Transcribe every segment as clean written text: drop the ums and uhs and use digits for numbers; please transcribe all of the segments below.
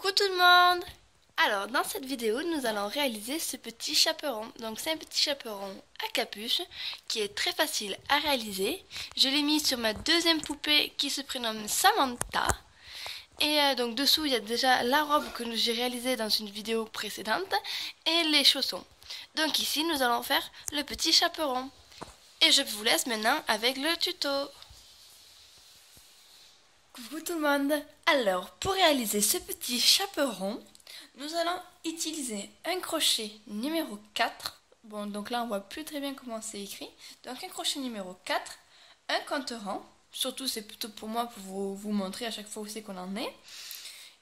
Coucou tout le monde! Alors dans cette vidéo nous allons réaliser ce petit chaperon. Donc c'est un petit chaperon à capuche qui est très facile à réaliser. Je l'ai mis sur ma deuxième poupée qui se prénomme Samantha. Et donc dessous il y a déjà la robe que j'ai réalisée dans une vidéo précédente et les chaussons. Donc ici nous allons faire le petit chaperon. Et je vous laisse maintenant avec le tuto. Coucou tout le monde! Alors, pour réaliser ce petit chaperon, nous allons utiliser un crochet numéro 4. Bon, donc là, on voit plus très bien comment c'est écrit. Donc, un crochet numéro 4, un compte-rang. Surtout, c'est plutôt pour moi, pour vous montrer à chaque fois où c'est qu'on en est.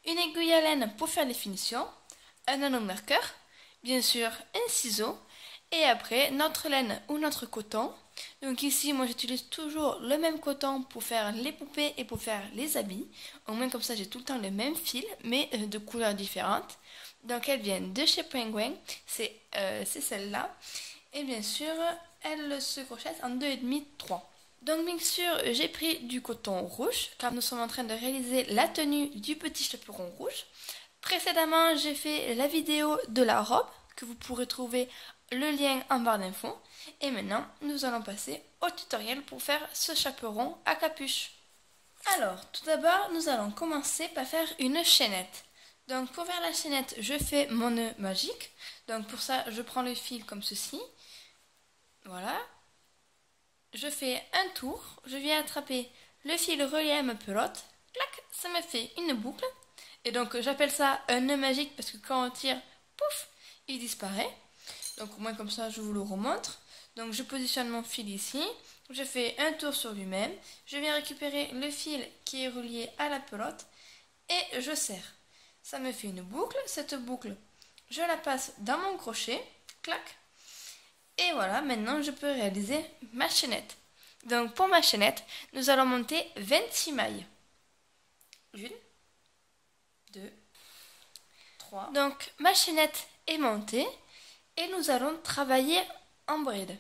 Une aiguille à laine pour faire les finitions. Un anneau marqueur. Bien sûr, un ciseau. Et après, notre laine ou notre coton. Donc ici, moi j'utilise toujours le même coton pour faire les poupées et pour faire les habits. Au moins comme ça, j'ai tout le temps le même fil, mais de couleurs différentes. Donc elles viennent de chez Penguin, c'est celle-là. Et bien sûr, elles se crochettent en 2,5, 3. Donc bien sûr, j'ai pris du coton rouge, car nous sommes en train de réaliser la tenue du petit chaperon rouge. Précédemment, j'ai fait la vidéo de la robe, que vous pourrez trouver le lien en barre d'infos. Et maintenant, nous allons passer au tutoriel pour faire ce chaperon à capuche. Alors, tout d'abord, nous allons commencer par faire une chaînette. Donc, pour faire la chaînette, je fais mon nœud magique. Donc, pour ça, je prends le fil comme ceci. Voilà. Je fais un tour. Je viens attraper le fil relié à ma pelote. Clac, ça me fait une boucle. Et donc, j'appelle ça un nœud magique parce que quand on tire, pouf, il disparaît. Donc au moins comme ça je vous le remontre. Donc je positionne mon fil ici, je fais un tour sur lui-même, je viens récupérer le fil qui est relié à la pelote et je serre. Ça me fait une boucle, cette boucle je la passe dans mon crochet, clac. Et voilà, maintenant je peux réaliser ma chaînette. Donc pour ma chaînette, nous allons monter 26 mailles. 1, 2, 3. Donc ma chaînette est montée. Et nous allons travailler en bride.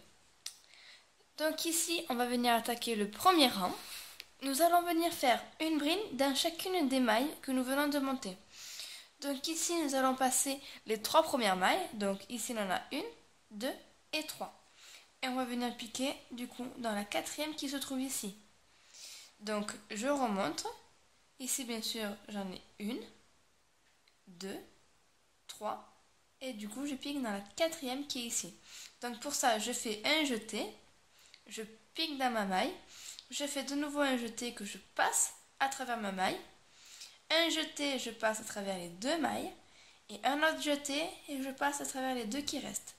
Donc ici, on va venir attaquer le premier rang. Nous allons venir faire une bride dans chacune des mailles que nous venons de monter. Donc ici, nous allons passer les 3 premières mailles. Donc ici, on en a 1, 2 et 3. Et on va venir piquer du coup dans la 4e qui se trouve ici. Donc je remonte. Ici, bien sûr, j'en ai 1, 2, 3. Et du coup, je pique dans la 4e qui est ici. Donc pour ça, je fais un jeté. Je pique dans ma maille. Je fais de nouveau un jeté que je passe à travers ma maille. Un jeté, je passe à travers les 2 mailles. Et un autre jeté, et je passe à travers les 2 qui restent.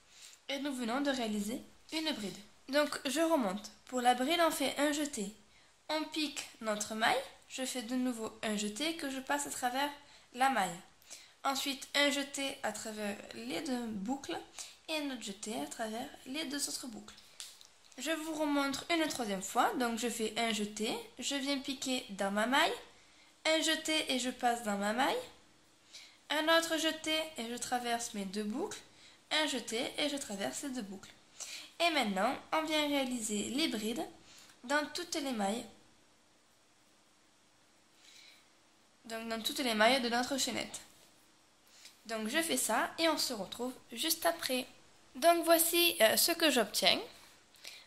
Et nous venons de réaliser une bride. Donc je remonte. Pour la bride, on fait un jeté. On pique notre maille. Je fais de nouveau un jeté que je passe à travers la maille. Ensuite, un jeté à travers les 2 boucles et un autre jeté à travers les 2 autres boucles. Je vous remontre une 3e fois. Donc, je fais un jeté, je viens piquer dans ma maille, un jeté et je passe dans ma maille, un autre jeté et je traverse mes 2 boucles, un jeté et je traverse les 2 boucles. Et maintenant, on vient réaliser les brides dans toutes les mailles. Donc, dans toutes les mailles de notre chaînette. Donc je fais ça et on se retrouve juste après. Donc voici ce que j'obtiens.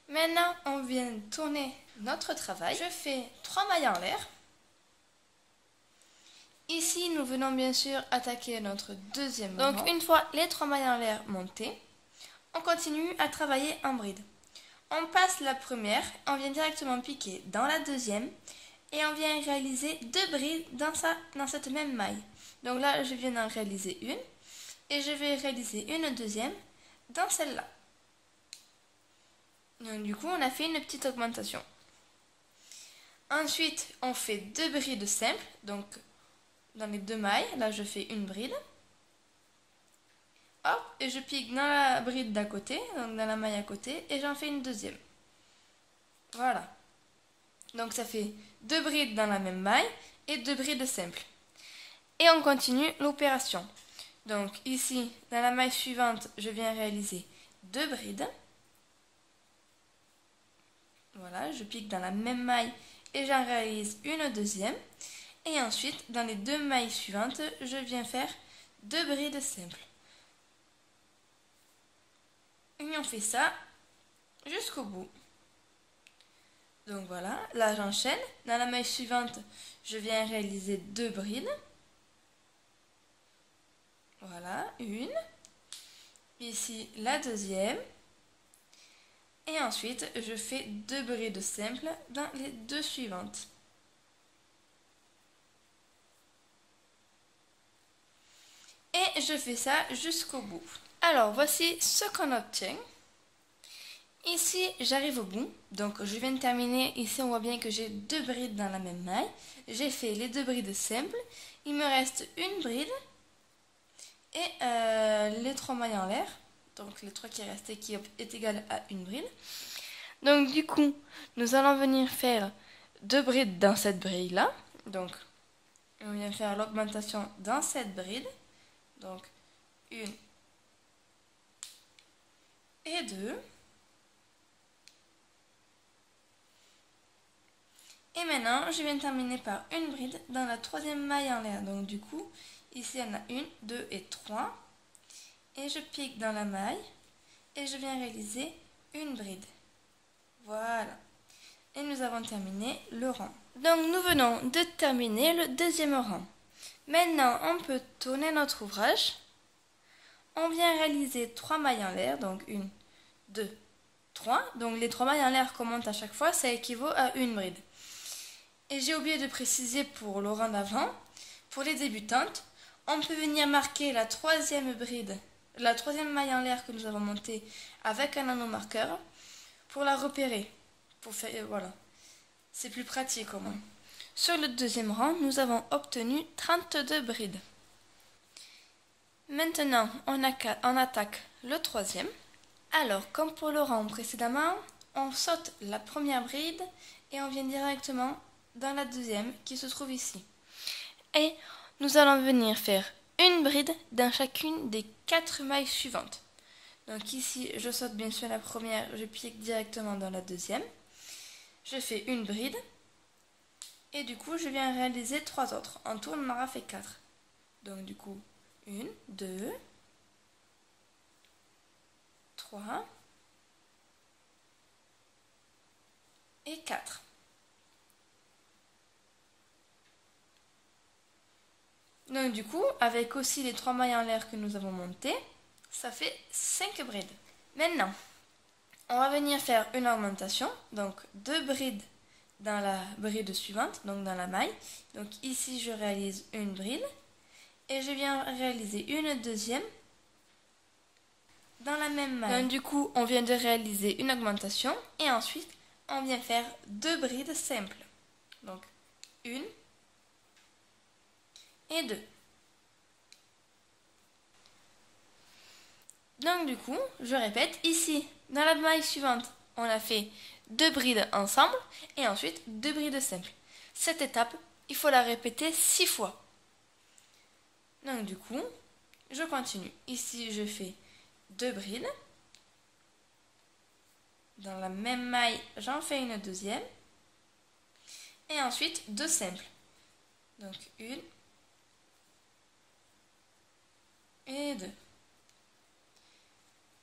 Maintenant on vient tourner notre travail. Je fais 3 mailles en l'air. Ici nous venons bien sûr attaquer notre 2e rang. Donc une fois les 3 mailles en l'air montées, on continue à travailler en bride. On passe la première, on vient directement piquer dans la 2e et on vient réaliser 2 brides dans cette même maille. Donc là, je viens d'en réaliser une et je vais réaliser une 2e dans celle-là. Donc du coup, on a fait une petite augmentation. Ensuite, on fait 2 brides simples. Donc dans les 2 mailles, là je fais une bride. Hop, et je pique dans la bride d'à côté, donc dans la maille à côté, et j'en fais une 2e. Voilà. Donc ça fait 2 brides dans la même maille et 2 brides simples. Et on continue l'opération. Donc ici, dans la maille suivante, je viens réaliser 2 brides. Voilà, je pique dans la même maille et j'en réalise une 2e. Et ensuite, dans les 2 mailles suivantes, je viens faire 2 brides simples. Et on fait ça jusqu'au bout. Donc voilà, là j'enchaîne. Dans la maille suivante, je viens réaliser 2 brides. Voilà, une. Ici, la deuxième. Et ensuite, je fais 2 brides simples dans les 2 suivantes. Et je fais ça jusqu'au bout. Alors, voici ce qu'on obtient. Ici, j'arrive au bout. Donc, je viens de terminer. Ici, on voit bien que j'ai 2 brides dans la même maille. J'ai fait les 2 brides simples. Il me reste une bride et les 3 mailles en l'air. Donc, les 3 qui restaient qui est égal à une bride. Donc, du coup, nous allons venir faire 2 brides dans cette bride-là. Donc, on vient faire l'augmentation dans cette bride. Donc, 1 et 2. Et maintenant, je viens de terminer par une bride dans la 3e maille en l'air. Donc, du coup, ici, il y en a 1, 2 et 3. Et je pique dans la maille et je viens réaliser une bride. Voilà. Et nous avons terminé le rang. Donc, nous venons de terminer le 2e rang. Maintenant, on peut tourner notre ouvrage. On vient réaliser 3 mailles en l'air, donc 1, 2, 3. Donc les 3 mailles en l'air qu'on monte à chaque fois, ça équivaut à une bride. Et j'ai oublié de préciser pour le rang d'avant, pour les débutantes, on peut venir marquer la 3e bride, la 3e maille en l'air que nous avons montée avec un anneau marqueur pour la repérer. Pour faire, voilà. C'est plus pratique au moins. Sur le 2e rang, nous avons obtenu 32 brides. Maintenant, on attaque le 3e. Alors, comme pour le rang précédemment, on saute la première bride et on vient directement dans la 2e qui se trouve ici. Et nous allons venir faire une bride dans chacune des 4 mailles suivantes. Donc ici, je saute bien sûr la première, je pique directement dans la 2e. Je fais une bride. Et du coup, je viens réaliser 3 autres. En tout, on en aura fait 4. Donc du coup, 1, 2, 3 et 4. Donc du coup, avec aussi les 3 mailles en l'air que nous avons montées, ça fait 5 brides. Maintenant, on va venir faire une augmentation. Donc 2 brides dans la bride suivante, donc dans la maille. Donc ici, je réalise une bride et je viens réaliser une 2e dans la même maille. Donc du coup, on vient de réaliser une augmentation et ensuite, on vient faire 2 brides simples. Donc 1 et 2. Donc du coup, je répète, ici, dans la maille suivante, on a fait 2 brides ensemble et ensuite 2 brides simples. Cette étape, il faut la répéter 6 fois. Donc du coup, je continue. Ici, je fais 2 brides. Dans la même maille, j'en fais une 2e. Et ensuite, 2 simples. Donc 1 et 2.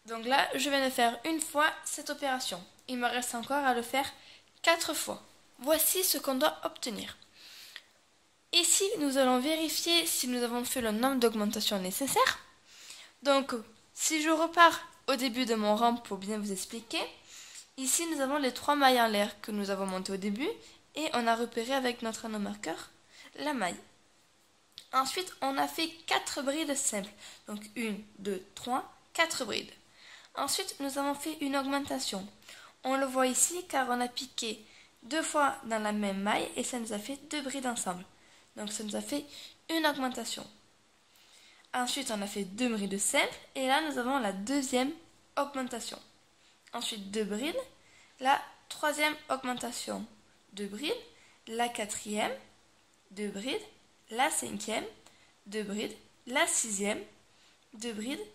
Donc là, je viens de faire une fois cette opération. Il me reste encore à le faire 4 fois. Voici ce qu'on doit obtenir. Ici, nous allons vérifier si nous avons fait le nombre d'augmentations nécessaires. Donc, si je repars au début de mon rang pour bien vous expliquer, ici, nous avons les 3 mailles en l'air que nous avons montées au début et on a repéré avec notre anneau marqueur la maille. Ensuite, on a fait 4 brides simples. Donc, 1, 2, 3, 4 brides. Ensuite, nous avons fait une augmentation. On le voit ici car on a piqué 2 fois dans la même maille et ça nous a fait 2 brides ensemble. Donc ça nous a fait une augmentation. Ensuite, on a fait 2 brides simples et là nous avons la 2e augmentation. Ensuite, 2 brides, la 3e augmentation. 2 brides, la 4e, 2 brides, la 5e, 2 brides, la 6e, 2 brides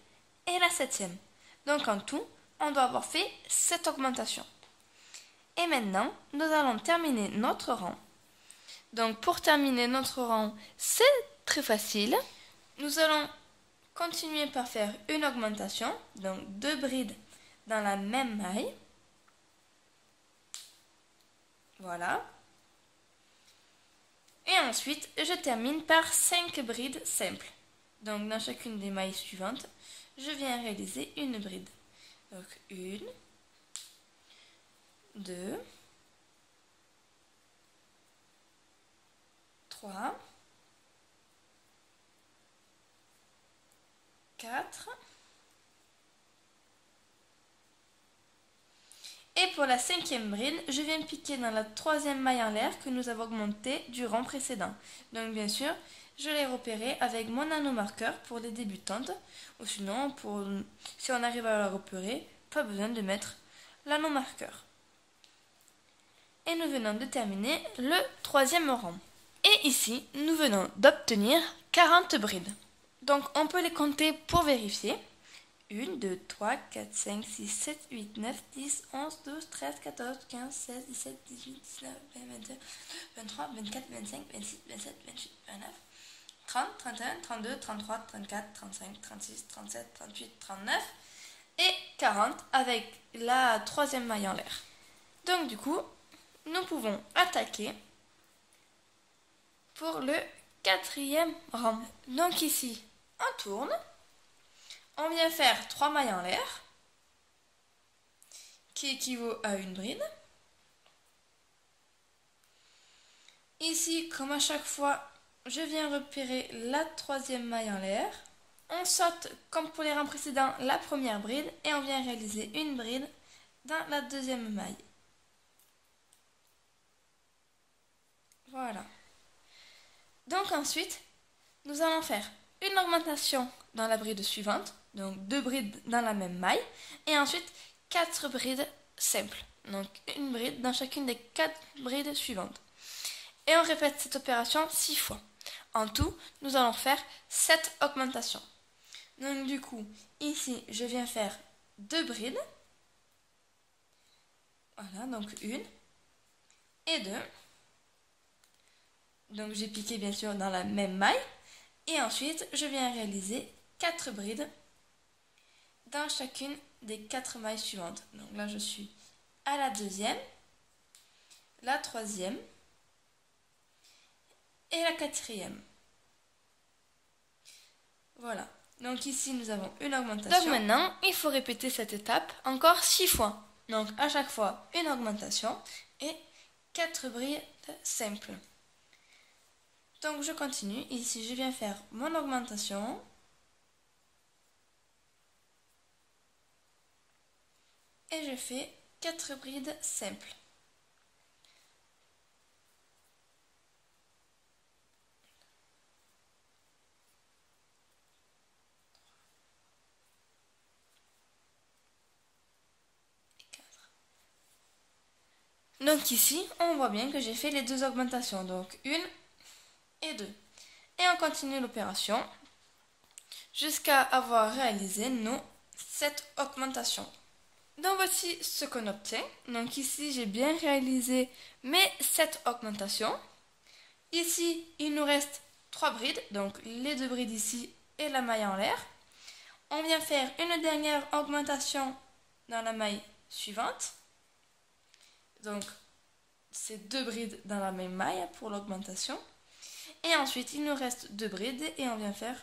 et la 7e. Donc en tout, on doit avoir fait 7 augmentations. Et maintenant, nous allons terminer notre rang. Donc pour terminer notre rang, c'est très facile. Nous allons continuer par faire une augmentation, donc 2 brides dans la même maille. Voilà. Et ensuite, je termine par 5 brides simples. Donc dans chacune des mailles suivantes, je viens réaliser une bride. Donc 1, 2, 3, 4. Et pour la 5e bride, je viens piquer dans la 3e maille en l'air que nous avons augmentée du rang précédent. Donc bien sûr, je l'ai repéré avec mon nanomarqueur pour les débutantes. Ou sinon, si on arrive à la repérer, pas besoin de mettre l'anneau-marqueur. Et nous venons de terminer le 3e rang. Et ici, nous venons d'obtenir 40 brides. Donc on peut les compter pour vérifier. 1, 2, 3, 4, 5, 6, 7, 8, 9, 10, 11, 12, 13, 14, 15, 16, 17, 18, 19, 20, 22, 23, 24, 25, 26, 27, 28, 29, 30, 31, 32, 33, 34, 35, 36, 37, 38, 39 et 40 avec la 3e maille en l'air. Donc du coup, nous pouvons attaquer pour le 4e rang. Donc ici, on tourne. On vient faire 3 mailles en l'air, qui équivaut à une bride. Ici, comme à chaque fois, je viens repérer la 3e maille en l'air. On saute, comme pour les rangs précédents, la première bride et on vient réaliser une bride dans la 2e maille. Voilà. Donc ensuite, nous allons faire une augmentation dans la bride suivante, donc 2 brides dans la même maille, et ensuite 4 brides simples, donc une bride dans chacune des 4 brides suivantes. Et on répète cette opération 6 fois. En tout, nous allons faire 7 augmentations. Donc du coup, ici, je viens faire 2 brides. Voilà, donc 1 et 2. Donc j'ai piqué bien sûr dans la même maille. Et ensuite, je viens réaliser 4 brides dans chacune des 4 mailles suivantes. Donc là, je suis à la 2e, la 3e et la 4e. Voilà. Donc ici, nous avons une augmentation. Donc maintenant, il faut répéter cette étape encore 6 fois. Donc à chaque fois, une augmentation et 4 brides simples. Donc je continue. Ici, je viens faire mon augmentation. Et je fais 4 brides simples. Donc ici, on voit bien que j'ai fait les 2 augmentations. Donc 1 et 2. Et on continue l'opération jusqu'à avoir réalisé nos 7 augmentations. Donc voici ce qu'on obtient. Donc ici, j'ai bien réalisé mes 7 augmentations. Ici, il nous reste 3 brides, donc les 2 brides ici et la maille en l'air. On vient faire une dernière augmentation dans la maille suivante. Donc, c'est 2 brides dans la même maille pour l'augmentation. Et ensuite, il nous reste 2 brides et on vient faire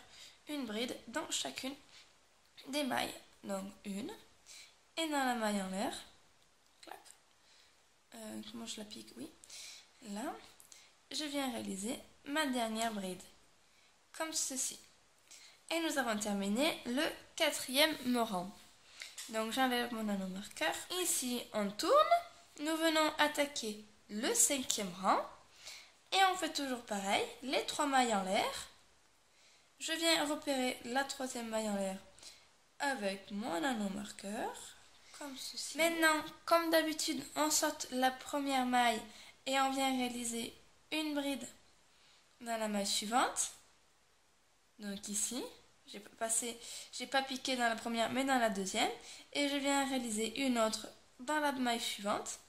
une bride dans chacune des mailles. Donc, une. Et dans la maille en l'air. Comment je la pique? Oui. Là, je viens réaliser ma dernière bride. Comme ceci. Et nous avons terminé le 4e rang. Donc, j'enlève mon nanomarqueur. Ici, on tourne. Nous venons attaquer le 5e rang. Et on fait toujours pareil, les 3 mailles en l'air. Je viens repérer la 3e maille en l'air avec mon nanomarqueur, comme ceci. Maintenant, comme d'habitude, on saute la première maille et on vient réaliser une bride dans la maille suivante. Donc ici, j'ai pas piqué dans la première, mais dans la 2e. Et je viens réaliser une autre dans la maille suivante.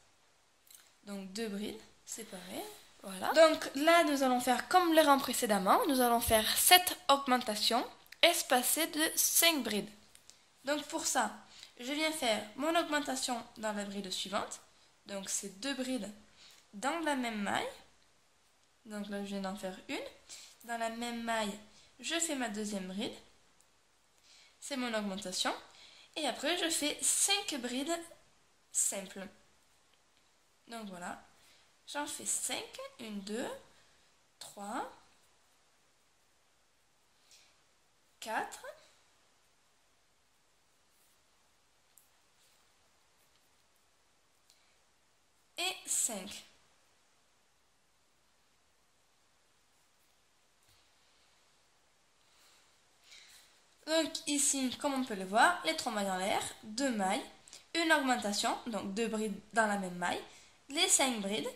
Donc 2 brides séparées. Voilà. Donc là, nous allons faire comme le rang précédemment. Nous allons faire 7 augmentations espacées de 5 brides. Donc pour ça, je viens faire mon augmentation dans la bride suivante. Donc c'est 2 brides dans la même maille. Donc là, je viens d'en faire une. Dans la même maille, je fais ma deuxième bride. C'est mon augmentation. Et après, je fais 5 brides simples. Donc voilà. J'en fais 5. 1, 2, 3, 4. Et 5. Donc ici, comme on peut le voir, les 3 mailles en l'air, 2 mailles, une augmentation, donc 2 brides dans la même maille, les 5 brides,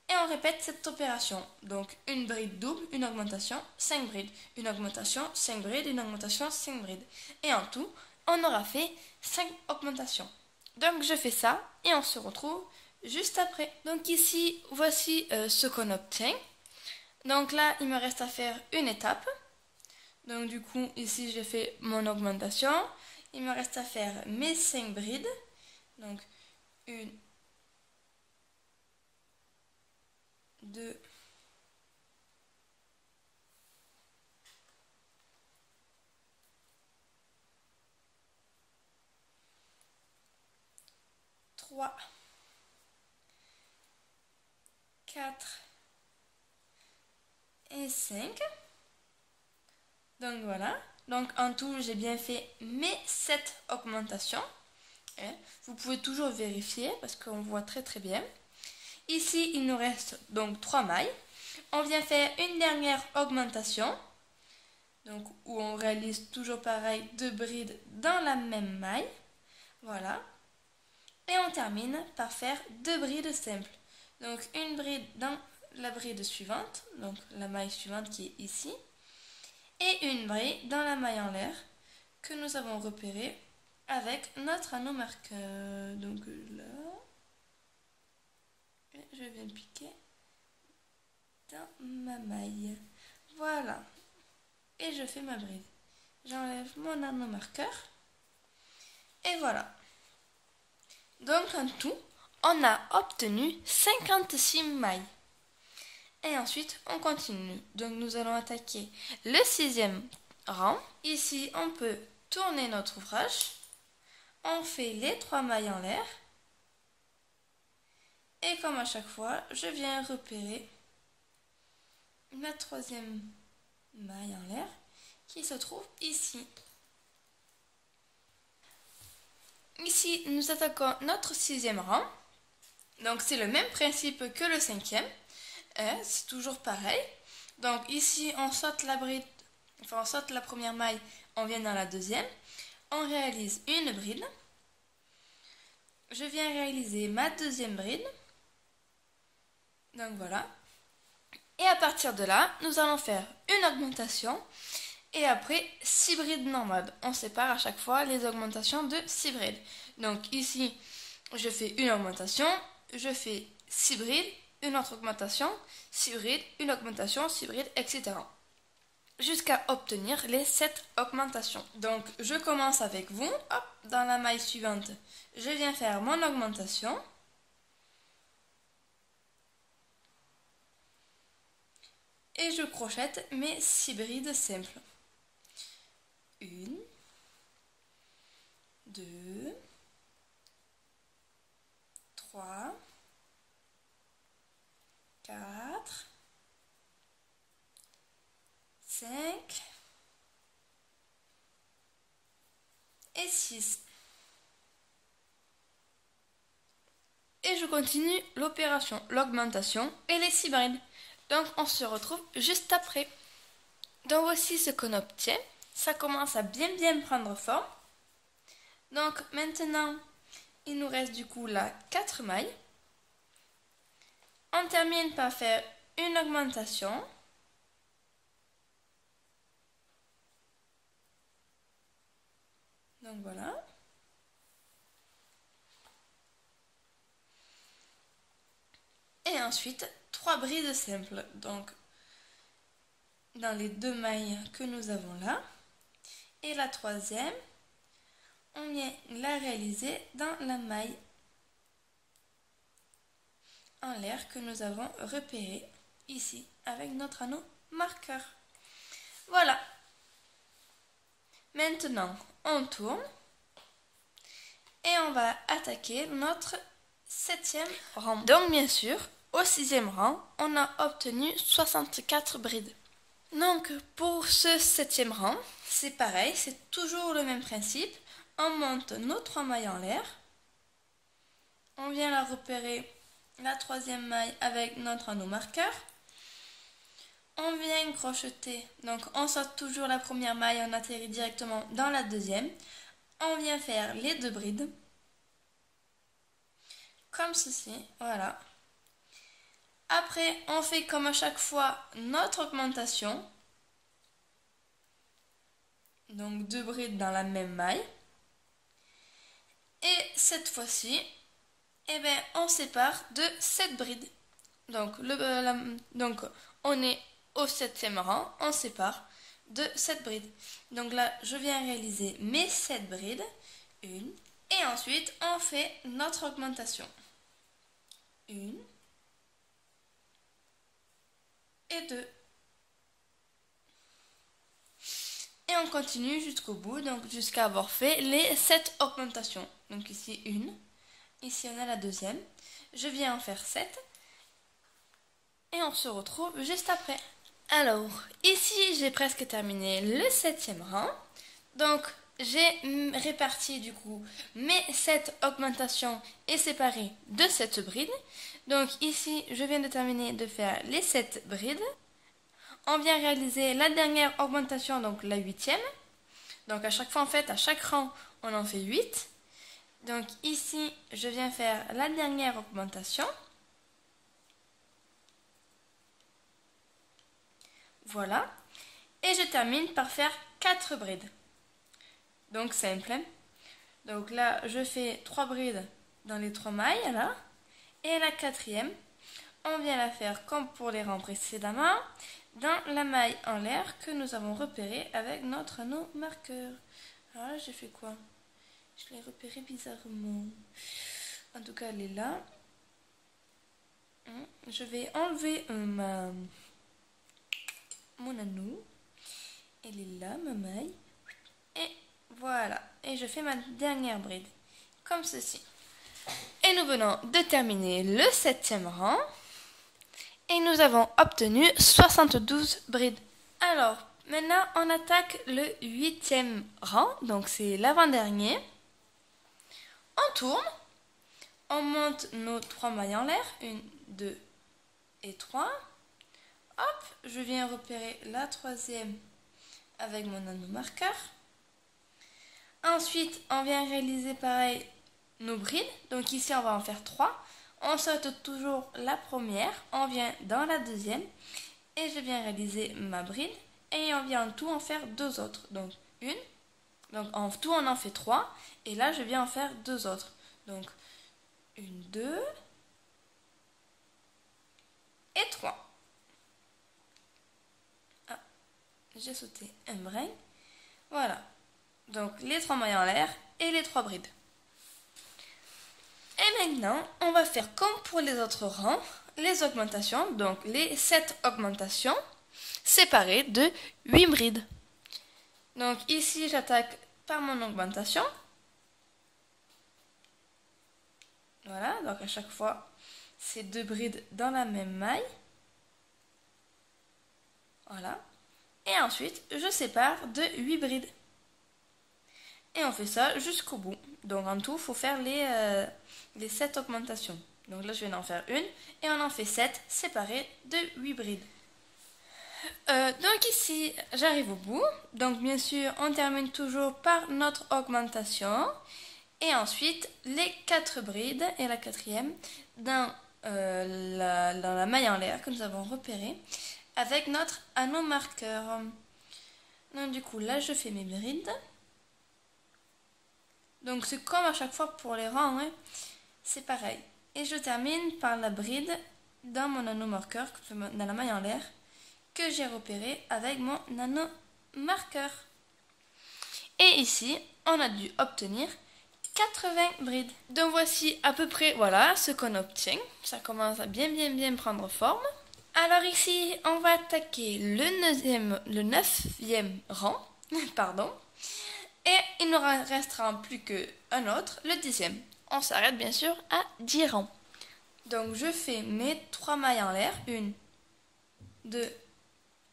et on répète cette opération. Donc une bride double, une augmentation, 5 brides, une augmentation, 5 brides, une augmentation, 5 brides. Et en tout, on aura fait 5 augmentations. Donc je fais ça et on se retrouve juste après. Donc ici, voici ce qu'on obtient. Donc là, il me reste à faire une étape. Donc du coup, ici, j'ai fait mon augmentation. Il me reste à faire mes 5 brides. Donc, 1, 2, 3, 4 et 5. Donc voilà. Donc en tout, j'ai bien fait mes 7 augmentations. Vous pouvez toujours vérifier parce qu'on voit très très bien. Ici, il nous reste donc 3 mailles. On vient faire une dernière augmentation. Donc où on réalise toujours pareil 2 brides dans la même maille. Voilà. Et on termine par faire 2 brides simples. Donc une bride dans la bride suivante, donc la maille suivante qui est ici. Et une bride dans la maille en l'air que nous avons repérée avec notre anneau marqueur. Donc là, et je viens piquer dans ma maille. Voilà. Et je fais ma bride. J'enlève mon anneau marqueur. Et voilà. Donc en tout, on a obtenu 56 mailles. Et ensuite, on continue. Donc nous allons attaquer le 6e rang. Ici, on peut tourner notre ouvrage. On fait les 3 mailles en l'air. Et comme à chaque fois, je viens repérer ma 3e maille en l'air qui se trouve ici. Ici, nous attaquons notre 6e rang. Donc c'est le même principe que le 5e. C'est toujours pareil. Donc ici, on saute la bride, enfin on saute la première maille, on vient dans la deuxième. On réalise une bride. Je viens réaliser ma deuxième bride. Donc voilà. Et à partir de là, nous allons faire une augmentation. Et après, 6 brides normales. On sépare à chaque fois les augmentations de 6 brides. Donc ici, je fais une augmentation, je fais 6 brides, une autre augmentation, 6 brides, une augmentation, 6 brides, etc. Jusqu'à obtenir les 7 augmentations. Donc je commence avec vous. Hop, dans la maille suivante, je viens faire mon augmentation. Et je crochette mes 6 brides simples. 1, 2, 3, 4, 5 et 6. Et je continue l'opération, l'augmentation et les 6 brides. Donc on se retrouve juste après. Donc voici ce qu'on obtient. Ça commence à bien prendre forme. Donc maintenant, il nous reste du coup là 4 mailles. On termine par faire une augmentation. Donc voilà. Et ensuite, 3 brides simples. Donc, dans les 2 mailles que nous avons là. Et la troisième, on vient la réaliser dans la maille en l'air que nous avons repéré ici avec notre anneau marqueur. Voilà. Maintenant, on tourne et on va attaquer notre 7e rang. Donc bien sûr, au 6e rang, on a obtenu 64 brides. Donc pour ce 7e rang, c'est pareil, c'est toujours le même principe. On monte nos 3 mailles en l'air. On vient la repérer, la 3e maille avec notre anneau marqueur. On vient crocheter, donc on saute toujours la première maille, on atterrit directement dans la 2e. On vient faire les 2 brides. Comme ceci, voilà. Après, on fait comme à chaque fois notre augmentation. Donc 2 brides dans la même maille. Et cette fois-ci, eh bien, on sépare de 7 brides. Donc, on est au 7e rang, on sépare de 7 brides. Donc là, je viens réaliser mes 7 brides. Une. Et ensuite, on fait notre augmentation. Une. Et 2. Et on continue jusqu'au bout, donc jusqu'à avoir fait les 7 augmentations. Donc ici une, ici on a la 2e. Je viens en faire 7. Et on se retrouve juste après. Alors, ici j'ai presque terminé le 7e rang. Donc j'ai réparti du coup mes 7 augmentations et séparé de 7 brides. Donc ici je viens de terminer de faire les 7 brides. On vient réaliser la dernière augmentation, donc la 8e. Donc à chaque fois en fait, à chaque rang, on en fait 8. Donc ici, je viens faire la dernière augmentation. Voilà. Et je termine par faire 4 brides. Donc simple. Donc là, je fais 3 brides dans les 3 mailles, là. Et la 4e, on vient la faire comme pour les rangs précédemment, dans la maille en l'air que nous avons repérée avec notre anneau marqueur. Alors là, j'ai fait quoi? Je l'ai repérée bizarrement. En tout cas, elle est là. Je vais enlever mon anneau. Elle est là, ma maille. Et voilà. Et je fais ma dernière bride. Comme ceci. Et nous venons de terminer le 7e rang. Et nous avons obtenu 72 brides. Alors, maintenant, on attaque le 8e rang. Donc, c'est l'avant-dernier. On tourne. On monte nos 3 mailles en l'air. 1, 2 et 3. Hop, je viens repérer la 3e avec mon anneau marqueur. Ensuite, on vient réaliser pareil nos brides. Donc ici, on va en faire 3. On saute toujours la première. On vient dans la 2e. Et je viens réaliser ma bride. Et on vient en tout en faire 2 autres. Donc une. Donc en tout, on en fait 3. Et là, je viens en faire 2 autres. Donc 1, 2 et 3. Ah, j'ai sauté un brin. Voilà. Donc les 3 mailles en l'air et les 3 brides. Et maintenant, on va faire comme pour les autres rangs, les augmentations, donc les 7 augmentations séparées de 8 brides. Donc ici, j'attaque par mon augmentation. Voilà, donc à chaque fois, c'est 2 brides dans la même maille. Voilà. Et ensuite, je sépare de 8 brides. Et on fait ça jusqu'au bout. Donc en tout, il faut faire les 7 augmentations. Donc là, je viens d'en faire une. Et on en fait 7 séparées de 8 brides. Donc ici, j'arrive au bout. Donc bien sûr, on termine toujours par notre augmentation. Et ensuite, les 4 brides et la 4e dans la maille en l'air que nous avons repérée avec notre anneau marqueur. Donc du coup, là, je fais mes brides. Donc c'est comme à chaque fois pour les rangs, hein. C'est pareil. Et je termine par la bride dans mon nano marqueur, dans la maille en l'air, que j'ai repéré avec mon nano marqueur. Et ici, on a dû obtenir 80 brides. Donc voici à peu près voilà ce qu'on obtient. Ça commence à bien prendre forme. Alors ici, on va attaquer le 9e rang. Pardon. Et il ne restera plus qu'un autre, le 10e. On s'arrête bien sûr à 10 rangs. Donc je fais mes 3 mailles en l'air. 1, 2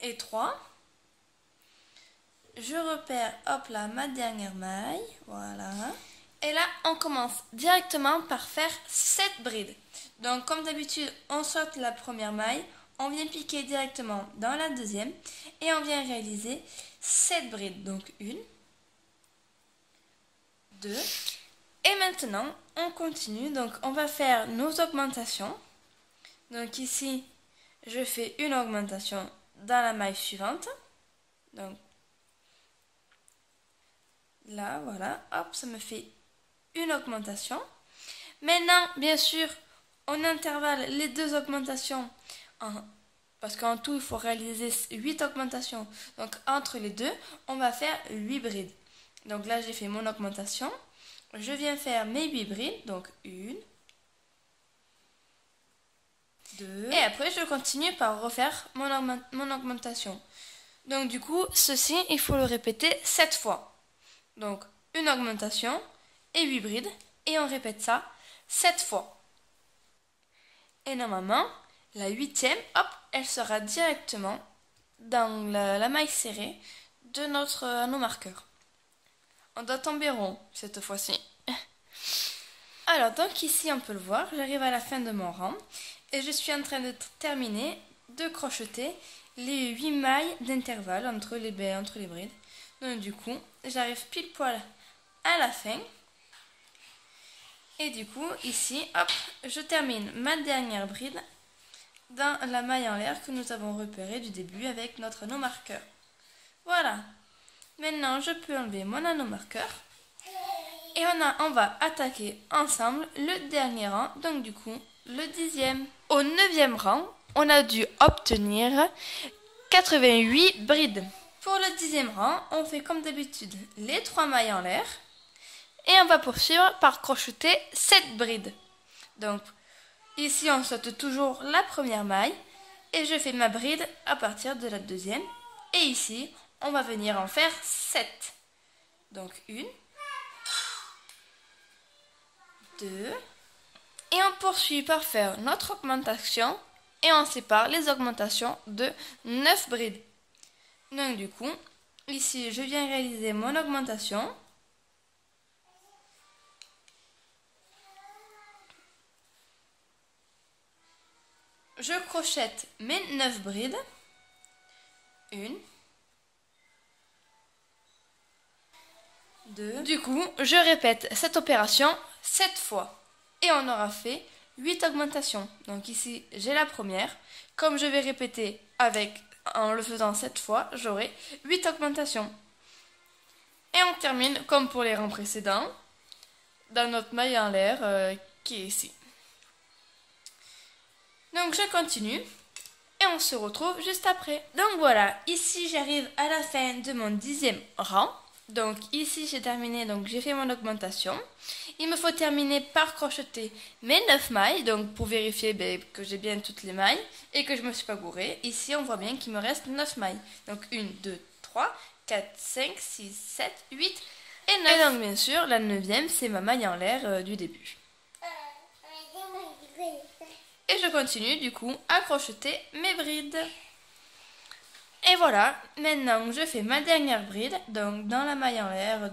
et 3. Je repère, hop là, ma dernière maille. Voilà. Et là, on commence directement par faire 7 brides. Donc comme d'habitude, on saute la première maille. On vient piquer directement dans la deuxième. Et on vient réaliser 7 brides. Donc 1, 2. Et maintenant, on continue. Donc on va faire nos augmentations. Donc ici, je fais une augmentation dans la maille suivante. Donc là, voilà, hop, ça me fait une augmentation. Maintenant, bien sûr, on intervalle les deux augmentations parce qu'en tout, il faut réaliser 8 augmentations. Donc entre les deux, on va faire 8 brides. Donc là, j'ai fait mon augmentation. Je viens faire mes 8 brides. Donc 1, 2. Et après, je continue par refaire mon augmentation. Donc du coup, ceci, il faut le répéter 7 fois. Donc, une augmentation et 8 brides. Et on répète ça 7 fois. Et normalement, la 8e, hop, elle sera directement dans la maille serrée de notre anneau marqueur. On doit tomber rond cette fois-ci. Alors, donc ici, on peut le voir, j'arrive à la fin de mon rang. Et je suis en train de terminer de crocheter les 8 mailles d'intervalle entre les brides. Donc du coup, j'arrive pile poil à la fin. Et du coup, ici, hop, je termine ma dernière bride dans la maille en l'air que nous avons repérée du début avec notre anneau marqueur. Voilà. Maintenant, je peux enlever mon anneau marqueur. Et on va attaquer ensemble le dernier rang, donc du coup, le 10e. Au 9e rang, on a dû obtenir 88 brides. Pour le 10e rang, on fait comme d'habitude les 3 mailles en l'air et on va poursuivre par crocheter 7 brides. Donc ici on saute toujours la première maille et je fais ma bride à partir de la deuxième. Et ici on va venir en faire 7. Donc 1, 2 et on poursuit par faire notre augmentation et on sépare les augmentations de 9 brides. Donc du coup, ici je viens réaliser mon augmentation. Je crochette mes 9 brides. 1, 2. Du coup, je répète cette opération 7 fois. Et on aura fait 8 augmentations. Donc ici, j'ai la première. Comme je vais répéter en le faisant 7 fois, j'aurai 8 augmentations. Et on termine comme pour les rangs précédents, dans notre maille en l'air qui est ici. Donc je continue et on se retrouve juste après. Donc voilà, ici j'arrive à la fin de mon 10e rang. Donc ici j'ai terminé, donc j'ai fait mon augmentation. Il me faut terminer par crocheter mes 9 mailles, donc pour vérifier que j'ai bien toutes les mailles et que je ne me suis pas gourée. Ici on voit bien qu'il me reste 9 mailles. Donc 1, 2, 3, 4, 5, 6, 7, 8 et 9. Et donc bien sûr la 9e c'est ma maille en l'air du début. Et je continue du coup à crocheter mes brides. Et voilà, maintenant je fais ma dernière bride, donc dans la maille en l'air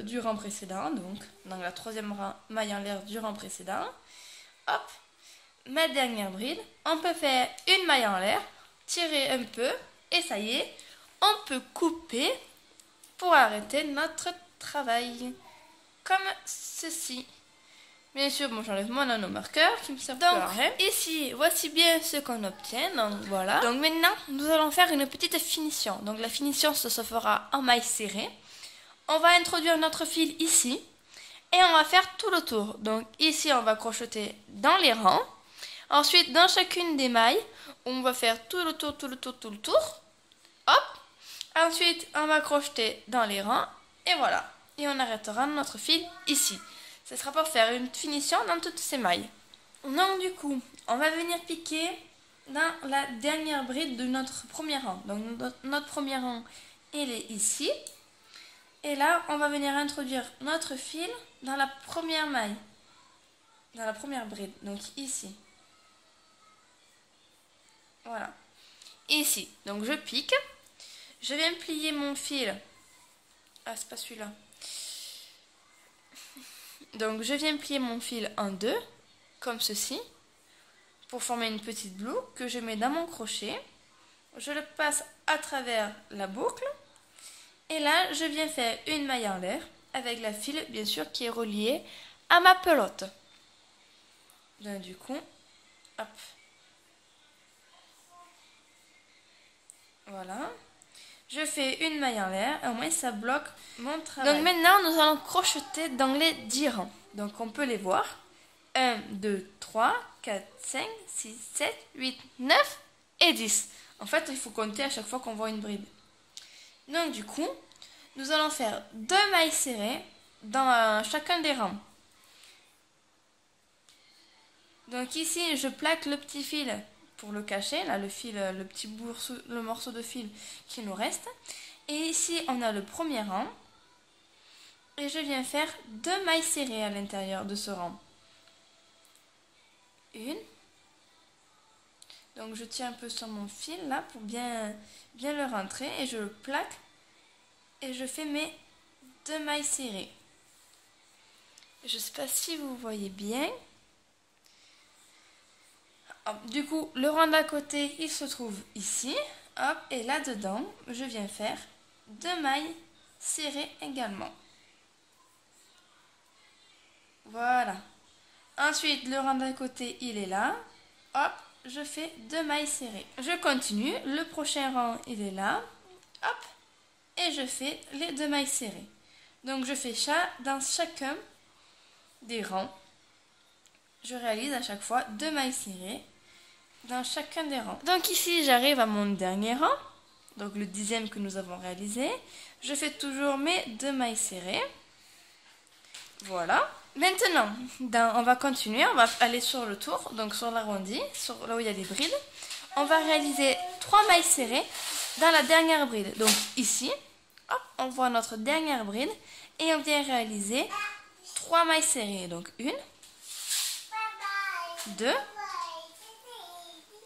du rang précédent, donc dans la 3e maille en l'air du rang précédent. Hop, ma dernière bride. On peut faire une maille en l'air, tirer un peu, et ça y est, on peut couper pour arrêter notre travail. Comme ceci. Bien sûr, bon, j'enlève mon anneau marqueur qui me sert plus à rien. Ici, voici bien ce qu'on obtient. Donc voilà. Donc maintenant, nous allons faire une petite finition. Donc la finition, ça se fera en maille serrée. On va introduire notre fil ici et on va faire tout le tour. Donc ici, on va crocheter dans les rangs. Ensuite, dans chacune des mailles, on va faire tout le tour, tout le tour, tout le tour. Hop. Ensuite, on va crocheter dans les rangs. Et voilà. Et on arrêtera notre fil ici. Ce sera pour faire une finition dans toutes ces mailles. Donc du coup, on va venir piquer dans la dernière bride de notre premier rang. Donc notre premier rang, il est ici. Et là, on va venir introduire notre fil dans la première maille. Dans la première bride, donc ici. Voilà. Ici, donc je pique. Je viens plier mon fil. Ah, c'est pas celui-là. Donc je viens plier mon fil en deux, comme ceci, pour former une petite boucle que je mets dans mon crochet. Je le passe à travers la boucle. Et là, je viens faire une maille en l'air, avec la fil, bien sûr, qui est reliée à ma pelote. Donc du coup, hop. Voilà. Je fais une maille en l'air, et au moins ça bloque mon travail. Donc maintenant, nous allons crocheter dans les 10 rangs. Donc on peut les voir. 1, 2, 3, 4, 5, 6, 7, 8, 9 et 10. En fait, il faut compter à chaque fois qu'on voit une bride. Donc du coup, nous allons faire 2 mailles serrées dans chacun des rangs. Donc ici, je plaque le petit fil pour le cacher, là le fil, le morceau de fil qui nous reste. Et ici, on a le premier rang. Et je viens faire 2 mailles serrées à l'intérieur de ce rang. Une. Donc je tiens un peu sur mon fil là pour bien le rentrer et je le plaque. Et je fais mes 2 mailles serrées. Je ne sais pas si vous voyez bien. Hop, du coup, le rang d'à côté, il se trouve ici. Hop, et là-dedans, je viens faire 2 mailles serrées également. Voilà. Ensuite, le rang d'à côté, il est là. Hop, je fais 2 mailles serrées. Je continue. Le prochain rang, il est là. Hop, et je fais les 2 mailles serrées. Donc, je fais ça dans chacun des rangs. Je réalise à chaque fois 2 mailles serrées dans chacun des rangs. Donc ici, j'arrive à mon dernier rang, donc le 10e que nous avons réalisé. Je fais toujours mes 2 mailles serrées. Voilà. Maintenant, on va continuer, on va aller sur le tour, donc sur l'arrondi, sur là où il y a les brides. On va réaliser 3 mailles serrées dans la dernière bride. Donc ici, hop, on voit notre dernière bride et on vient réaliser 3 mailles serrées. Donc 1, 2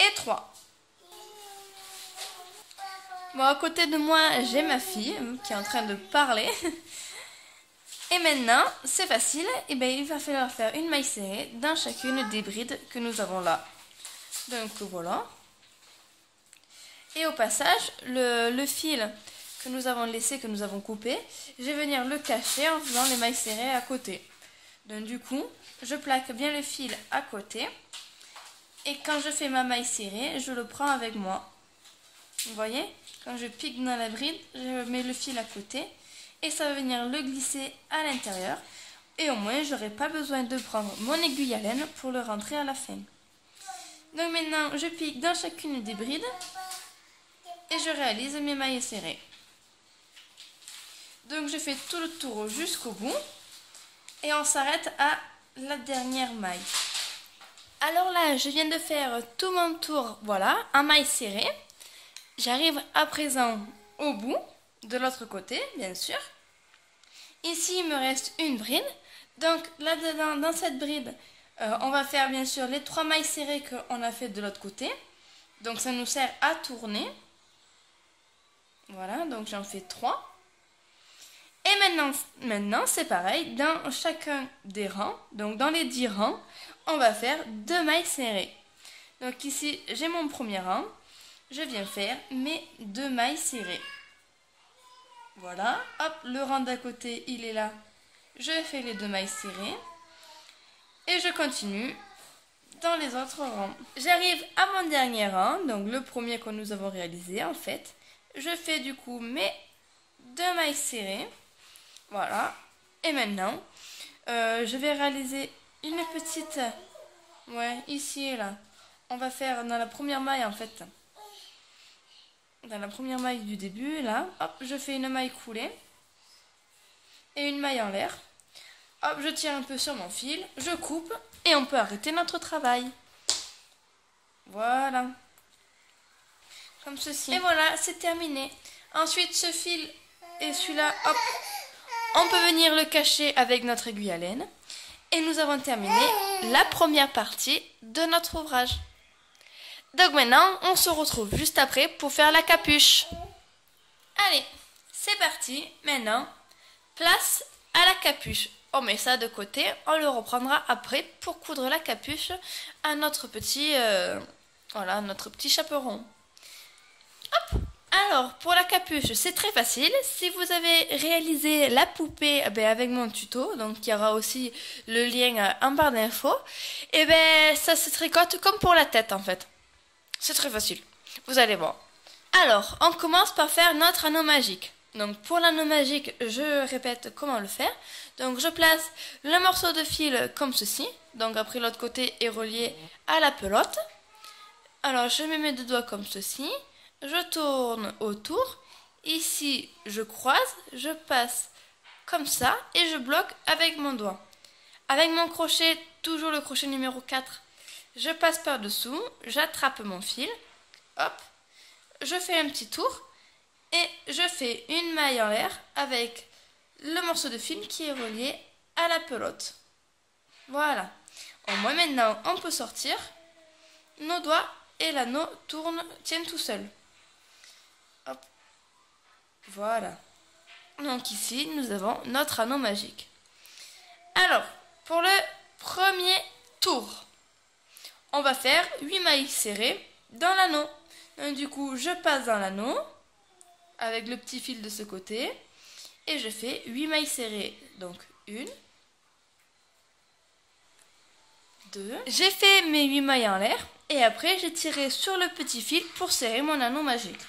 et 3. Bon, à côté de moi, j'ai ma fille qui est en train de parler. Et maintenant, c'est facile. Et bien, il va falloir faire une maille serrée dans chacune des brides que nous avons là. Donc voilà. Et au passage, le fil que nous avons laissé, que nous avons coupé, je vais venir le cacher en faisant les mailles serrées à côté. Donc du coup, je plaque bien le fil à côté. Et quand je fais ma maille serrée, je le prends avec moi. Vous voyez? Quand je pique dans la bride, je mets le fil à côté. Et ça va venir le glisser à l'intérieur. Et au moins, je n'aurai pas besoin de prendre mon aiguille à laine pour le rentrer à la fin. Donc maintenant, je pique dans chacune des brides. Et je réalise mes mailles serrées. Donc je fais tout le tour jusqu'au bout. Et on s'arrête à la dernière maille. Alors là, je viens de faire tout mon tour, voilà, en maille serrée. J'arrive à présent au bout, de l'autre côté, bien sûr. Ici, il me reste une bride. Donc là-dedans, dans cette bride, on va faire bien sûr les 3 mailles serrées qu'on a fait de l'autre côté. Donc ça nous sert à tourner. Voilà, donc j'en fais 3. Et maintenant c'est pareil, dans chacun des rangs, donc dans les 10 rangs, on va faire 2 mailles serrées. Donc ici, j'ai mon premier rang, je viens faire mes 2 mailles serrées. Voilà, hop, le rang d'à côté, il est là. Je fais les 2 mailles serrées. Et je continue dans les autres rangs. J'arrive à mon dernier rang, donc le premier que nous avons réalisé en fait. Je fais du coup mes 2 mailles serrées. Voilà. Et maintenant, je vais réaliser une petite... Ouais, ici et là. on va faire dans la première maille en fait. Dans la première maille du début, là, hop, je fais une maille coulée et une maille en l'air. Hop, je tire un peu sur mon fil, je coupe et on peut arrêter notre travail. Voilà. Comme ceci. Et voilà, c'est terminé. Ensuite, ce fil et celui-là, hop, on peut venir le cacher avec notre aiguille à laine. Et nous avons terminé la première partie de notre ouvrage. Donc maintenant, on se retrouve juste après pour faire la capuche. Allez, c'est parti. Maintenant, place à la capuche. On met ça de côté, on le reprendra après pour coudre la capuche à notre petit, voilà, notre petit chaperon. Hop. Alors, pour la capuche, c'est très facile. Si vous avez réalisé la poupée avec mon tuto, donc il y aura aussi le lien en barre d'infos, et ça se tricote comme pour la tête en fait. C'est très facile, vous allez voir. Alors, on commence par faire notre anneau magique. Donc pour l'anneau magique, je répète comment le faire. Donc je place le morceau de fil comme ceci. Donc après l'autre côté est relié à la pelote. Alors je mets mes deux doigts comme ceci. Je tourne autour. Ici je croise, je passe comme ça et je bloque avec mon doigt. Avec mon crochet, toujours le crochet numéro 4, je passe par dessous, j'attrape mon fil. Hop, je fais un petit tour. Et je fais une maille en l'air avec le morceau de fil qui est relié à la pelote. Voilà. Au moins maintenant, on peut sortir. Nos doigts et l'anneau tiennent tout seuls. Hop. Voilà. Donc ici, nous avons notre anneau magique. Alors, pour le premier tour, on va faire 8 mailles serrées dans l'anneau. Donc du coup, je passe dans l'anneau avec le petit fil de ce côté et je fais 8 mailles serrées. Donc 1, 2, j'ai fait mes 8 mailles en l'air et après j'ai tiré sur le petit fil pour serrer mon anneau magique.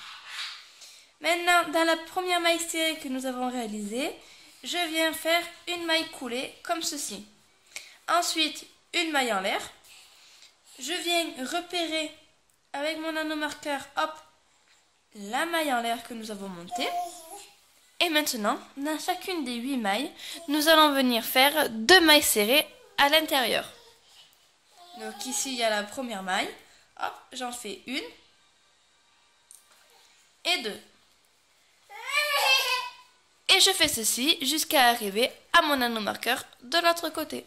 Maintenant, dans la première maille serrée que nous avons réalisée, je viens faire une maille coulée comme ceci. Ensuite, une maille en l'air. Je viens repérer avec mon anneau marqueur, hop, la maille en l'air que nous avons montée. Et maintenant, dans chacune des 8 mailles, nous allons venir faire 2 mailles serrées à l'intérieur. Donc ici, il y a la première maille. Hop, j'en fais une et 2. Et je fais ceci jusqu'à arriver à mon anneau marqueur de l'autre côté.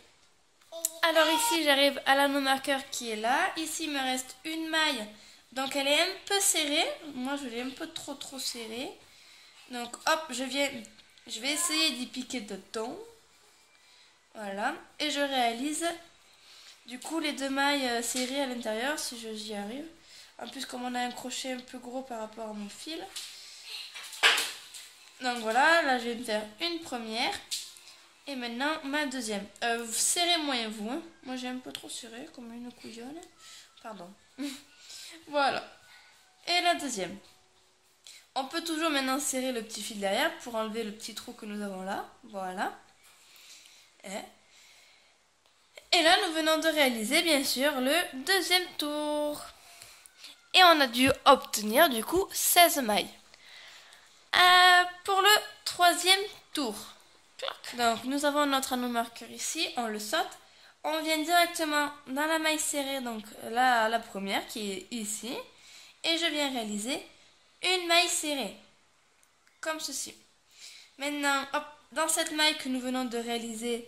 Alors ici, j'arrive à l'anneau marqueur qui est là. Ici, il me reste une maille. Donc elle est un peu serrée. Moi, je l'ai un peu trop serrée. Donc hop, je vais essayer d'y piquer dedans. Voilà. Et je réalise du coup les 2 mailles serrées à l'intérieur si j'y arrive. En plus, comme on a un crochet un peu gros par rapport à mon fil. Donc voilà, là je vais me faire une première. Et maintenant ma deuxième. Serrez moins vous. Hein. Moi j'ai un peu trop serré comme une couillonne. Pardon. Voilà. Et la deuxième. On peut toujours maintenant serrer le petit fil derrière pour enlever le petit trou que nous avons là. Voilà. Et là, nous venons de réaliser, bien sûr, le deuxième tour. Et on a dû obtenir, du coup, 16 mailles. Pour le troisième tour. Donc, nous avons notre anneau marqueur ici. On le saute. On vient directement dans la maille serrée, donc là, la première, qui est ici. Et je viens réaliser une maille serrée, comme ceci. Maintenant, hop, dans cette maille que nous venons de réaliser,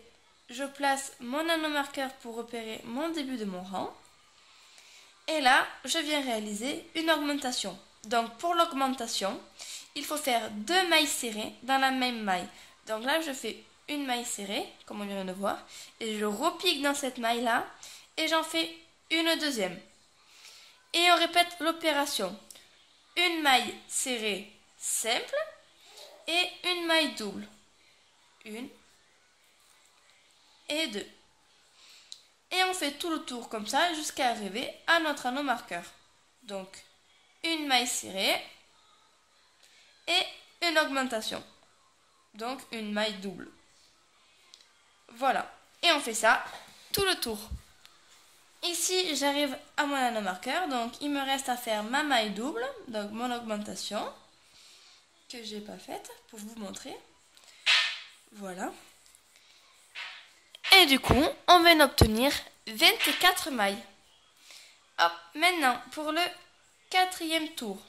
je place mon anneau marqueur pour repérer mon début de mon rang. Et là, je viens réaliser une augmentation. Donc, pour l'augmentation, il faut faire 2 mailles serrées dans la même maille. Donc là, je fais une maille serrée, comme on vient de voir, et je repique dans cette maille-là, et j'en fais une deuxième. Et on répète l'opération. Une maille serrée simple et une maille double. 1 et 2. Et on fait tout le tour comme ça jusqu'à arriver à notre anneau marqueur. Donc, une maille serrée et une augmentation. Donc, une maille double. Voilà. Et on fait ça tout le tour. Ici, j'arrive à mon anneau marqueur, donc il me reste à faire ma maille double, donc mon augmentation, que j'ai pas faite pour vous montrer. Voilà. Et du coup, on vient d'obtenir 24 mailles. Hop, maintenant, pour le 4e tour,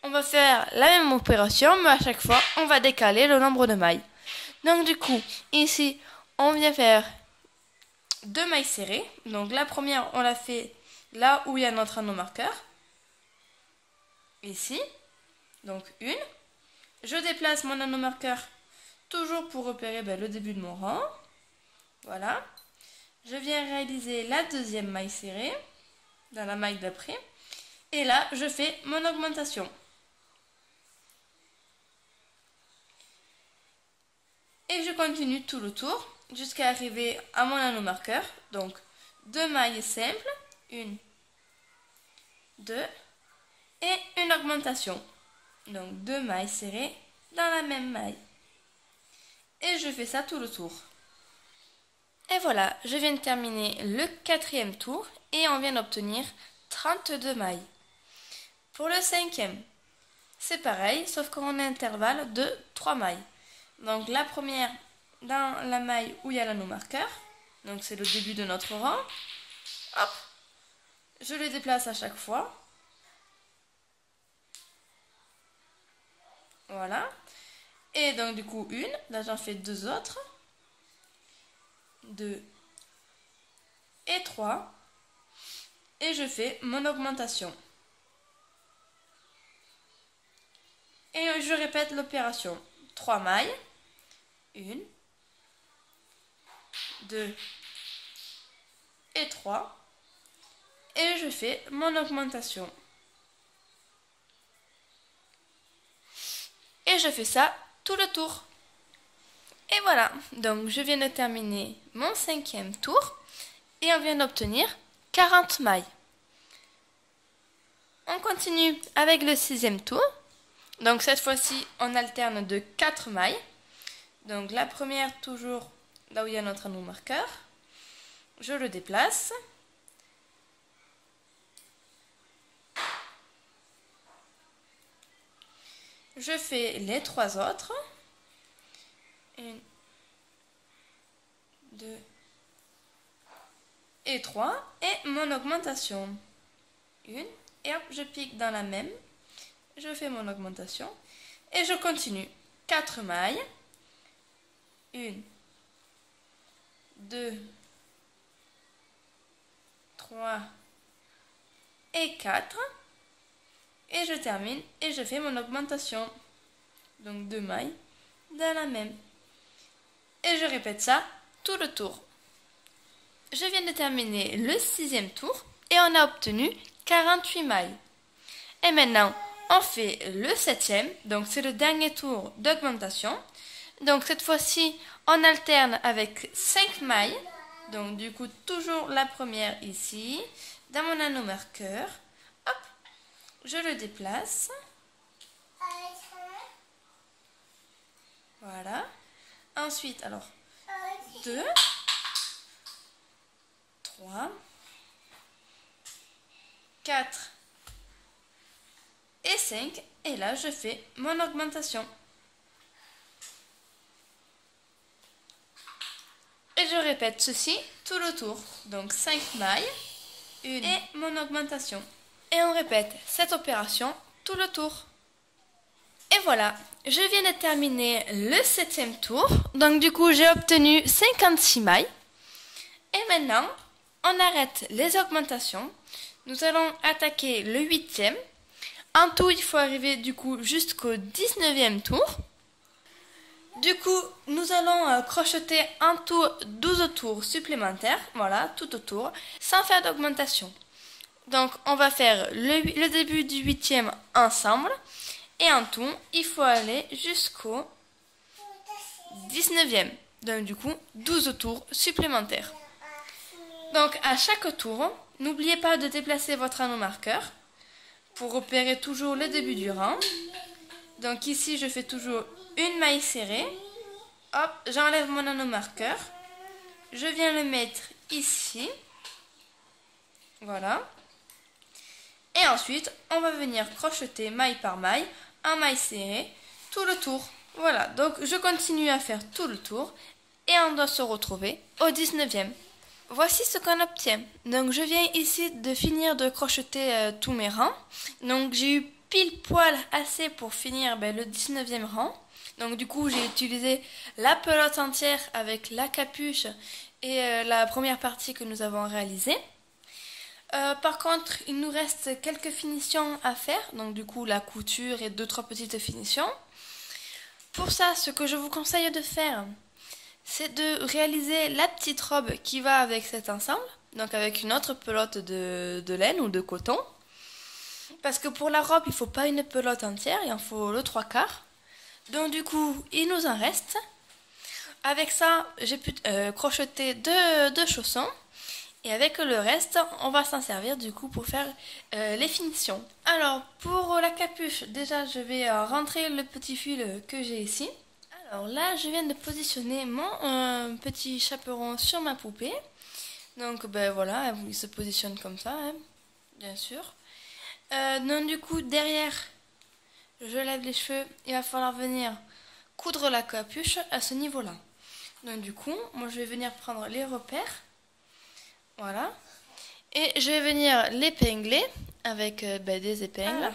on va faire la même opération, mais à chaque fois, on va décaler le nombre de mailles. Donc du coup, ici, on vient faire 2 mailles serrées. Donc la première, on la fait là où il y a notre anneau marqueur. Ici. Donc une. Je déplace mon anneau marqueur toujours pour repérer le début de mon rang. Voilà. Je viens réaliser la 2e maille serrée dans la maille d'après. Et là, je fais mon augmentation. Et je continue tout le tour jusqu'à arriver à mon anneau marqueur. Donc 2 mailles simples, 1, 2 et une augmentation. Donc 2 mailles serrées dans la même maille. Et je fais ça tout le tour. Et voilà, je viens de terminer le 4e tour et on vient d'obtenir 32 mailles. Pour le 5e, c'est pareil, sauf qu'on a un intervalle de 3 mailles. Donc la première dans la maille où il y a l'anneau marqueur, donc c'est le début de notre rang. Hop, je les déplace à chaque fois. Voilà. Et donc du coup une, là j'en fais 2 autres. 2 et 3. Et je fais mon augmentation. Et je répète l'opération. 3 mailles. 1, 2 et 3. Et je fais mon augmentation. Et je fais ça tout le tour. Et voilà, donc je viens de terminer mon 5e tour et on vient d'obtenir 40 mailles. On continue avec le 6e tour. Donc cette fois-ci, on alterne de 4 mailles. Donc la première toujours là où il y a notre anneau marqueur. Je le déplace. Je fais les 3 autres. 1, 2 et 3. Et mon augmentation. 1. Et hop, je pique dans la même. Je fais mon augmentation. Et je continue. 4 mailles. 1, 2, 3 et 4. Et je termine et je fais mon augmentation. Donc 2 mailles dans la même. Et je répète ça tout le tour. Je viens de terminer le 6e tour et on a obtenu 48 mailles. Et maintenant, on fait le 7e, donc c'est le dernier tour d'augmentation. Donc cette fois-ci, on alterne avec 5 mailles. Donc du coup, toujours la première ici, dans mon anneau marqueur. Hop, je le déplace. Voilà. Ensuite, alors, 2, 3, 4 et 5. Et là, je fais mon augmentation. Et je répète ceci tout le tour. Donc 5 mailles, 1 et mon augmentation. Et on répète cette opération tout le tour. Et voilà, je viens de terminer le 7e tour. Donc du coup, j'ai obtenu 56 mailles. Et maintenant, on arrête les augmentations. Nous allons attaquer le 8e. En tout, il faut arriver du coup jusqu'au 19e tour. Du coup, nous allons crocheter en tout 12 tours supplémentaires, voilà, tout autour, sans faire d'augmentation. Donc, on va faire le début du 8e ensemble, et en tout, il faut aller jusqu'au 19e. Donc, du coup, 12 tours supplémentaires. Donc, à chaque tour, n'oubliez pas de déplacer votre anneau marqueur pour repérer toujours le début du rang. Donc, ici, je fais toujours une maille serrée. Hop, j'enlève mon anneau marqueur. Je viens le mettre ici. Voilà. Et ensuite, on va venir crocheter maille par maille, un maille serré, tout le tour. Voilà, donc je continue à faire tout le tour et on doit se retrouver au 19e. Voici ce qu'on obtient. Donc je viens ici de finir de crocheter tous mes rangs. Donc j'ai eu pile poil assez pour finir le 19e rang. Donc du coup j'ai utilisé la pelote entière avec la capuche et la première partie que nous avons réalisée. Par contre, il nous reste quelques finitions à faire, donc du coup la couture et 2-3 petites finitions. Pour ça, ce que je vous conseille de faire, c'est de réaliser la petite robe qui va avec cet ensemble, donc avec une autre pelote de laine ou de coton. Parce que pour la robe, il ne faut pas une pelote entière, il en faut le 3/4. Donc du coup, il nous en reste. Avec ça, j'ai pu crocheter deux chaussons. Et avec le reste, on va s'en servir du coup pour faire les finitions. Alors, pour la capuche, déjà je vais rentrer le petit fil que j'ai ici. Alors là, je viens de positionner mon petit chaperon sur ma poupée. Donc voilà, il se positionne comme ça, hein, bien sûr. Donc du coup, derrière, je lève les cheveux. Il va falloir venir coudre la capuche à ce niveau-là. Donc du coup, moi je vais venir prendre les repères. Voilà. Et je vais venir l'épingler avec des épingles.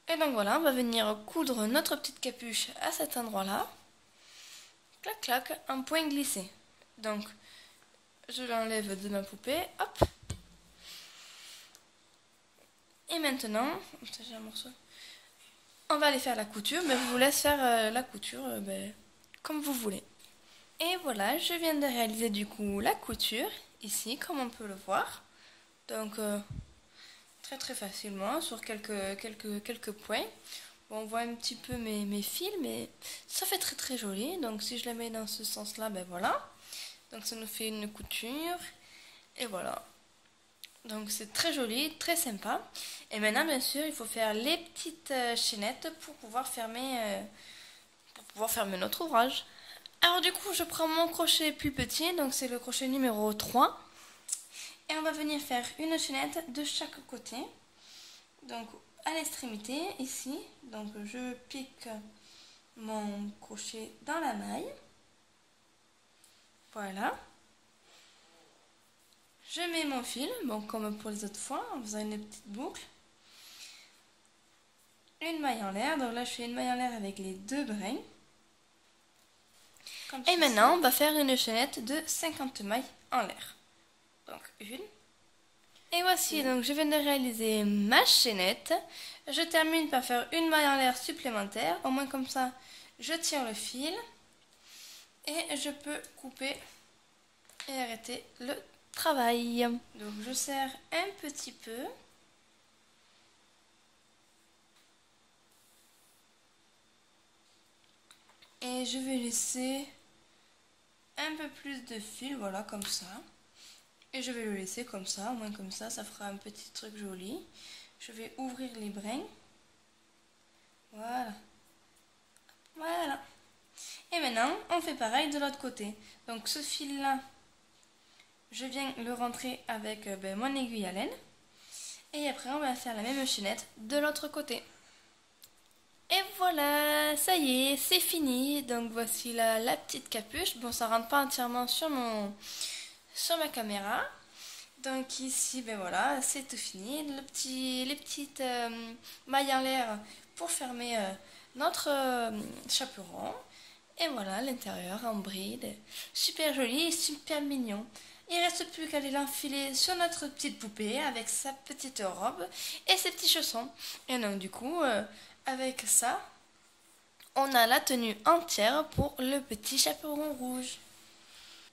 Et donc voilà, on va venir coudre notre petite capuche à cet endroit-là. Clac, clac, un point glissé. Donc, je l'enlève de ma poupée. Hop. Et maintenant, j'ai un morceau. On va aller faire la couture, mais je vous laisse faire la couture comme vous voulez. Et voilà, je viens de réaliser du coup la couture, ici, comme on peut le voir. Donc, très très facilement, sur quelques points. Bon, on voit un petit peu mes fils, mais ça fait très très joli. Donc, si je la mets dans ce sens-là, voilà. Donc, ça nous fait une couture. Et voilà. Donc, c'est très joli, très sympa. Et maintenant, bien sûr, il faut faire les petites chaînettes pour pouvoir fermer notre ouvrage. Alors du coup, je prends mon crochet plus petit, donc c'est le crochet numéro 3. Et on va venir faire une chaînette de chaque côté. Donc à l'extrémité, ici, donc je pique mon crochet dans la maille. Voilà. Je mets mon fil, bon comme pour les autres fois, en faisant une petite boucle. Une maille en l'air, donc là je fais une maille en l'air avec les 2 brins. Et maintenant, on va faire une chaînette de 50 mailles en l'air. Donc, une. Et voici, donc je viens de réaliser ma chaînette. Je termine par faire une maille en l'air supplémentaire. Au moins comme ça, je tire le fil. Et je peux couper et arrêter le travail. Donc, je serre un petit peu. Et je vais laisser un peu plus de fil, voilà, comme ça. Et je vais le laisser comme ça, au moins comme ça fera un petit truc joli. Je vais ouvrir les brins. Voilà. Voilà. Et maintenant, on fait pareil de l'autre côté. Donc ce fil-là, je viens le rentrer avec mon aiguille à laine. Et après, on va faire la même chaînette de l'autre côté. Et voilà, ça y est, c'est fini. Donc voici la petite capuche. Bon, ça rentre pas entièrement sur ma caméra. Donc ici, voilà, c'est tout fini. Les petites mailles en l'air pour fermer notre chaperon. Et voilà, l'intérieur en bride. Super joli et super mignon. Il ne reste plus qu'à aller l'enfiler sur notre petite poupée avec sa petite robe et ses petits chaussons. Et donc du coup, avec ça, on a la tenue entière pour le petit chaperon rouge.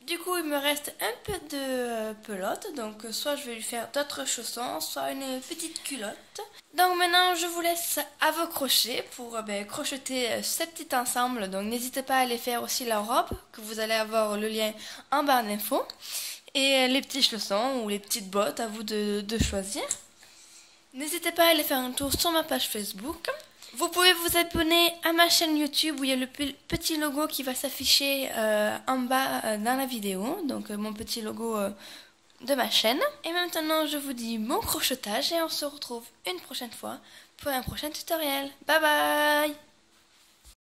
Du coup, il me reste un peu de pelote, donc soit je vais lui faire d'autres chaussons, soit une petite culotte. Donc maintenant, je vous laisse à vos crochets pour crocheter ce petit ensemble. Donc n'hésitez pas à aller faire aussi la robe, que vous allez avoir le lien en barre d'infos. Et les petits chaussons ou les petites bottes, à vous de choisir. N'hésitez pas à aller faire un tour sur ma page Facebook. Vous pouvez vous abonner à ma chaîne YouTube où il y a le petit logo qui va s'afficher en bas dans la vidéo. Donc mon petit logo de ma chaîne. Et maintenant, je vous dis bon crochetage et on se retrouve une prochaine fois pour un prochain tutoriel. Bye bye!